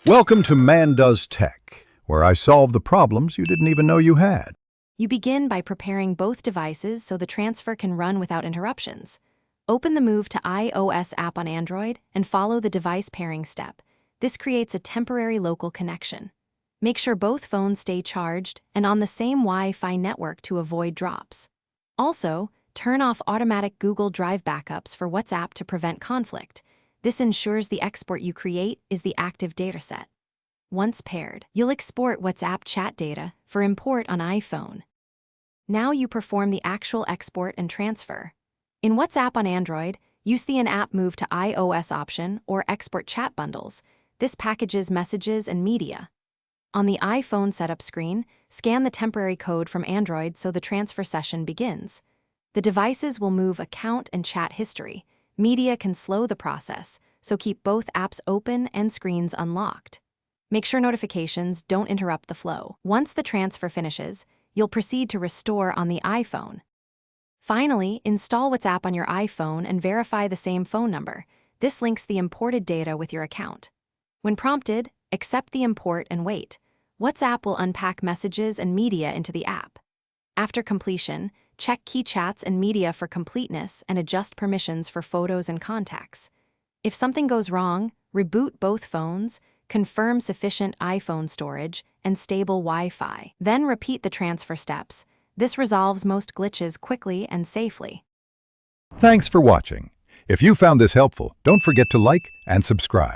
Welcome to Man Does Tech, where I solve the problems you didn't even know you had. You begin by preparing both devices so the transfer can run without interruptions. Open the Move to iOS app on Android and follow the device pairing step. This creates a temporary local connection. Make sure both phones stay charged and on the same Wi-Fi network to avoid drops. Also, turn off automatic Google Drive backups for WhatsApp to prevent conflict. This ensures the export you create is the active dataset. Once paired, you'll export WhatsApp chat data for import on iPhone. Now you perform the actual export and transfer. In WhatsApp on Android, use the in-app Move to iOS option or export chat bundles. This packages messages and media. On the iPhone setup screen, scan the temporary code from Android so the transfer session begins. The devices will move account and chat history. Media can slow the process, so keep both apps open and screens unlocked. Make sure notifications don't interrupt the flow. Once the transfer finishes, you'll proceed to restore on the iPhone. Finally, install WhatsApp on your iPhone and verify the same phone number. This links the imported data with your account. When prompted, accept the import and wait. WhatsApp will unpack messages and media into the app. After completion, check key chats and media for completeness and adjust permissions for photos and contacts. If something goes wrong, reboot both phones, confirm sufficient iPhone storage, and stable Wi-Fi. Then repeat the transfer steps. This resolves most glitches quickly and safely. Thanks for watching. If you found this helpful, don't forget to like and subscribe.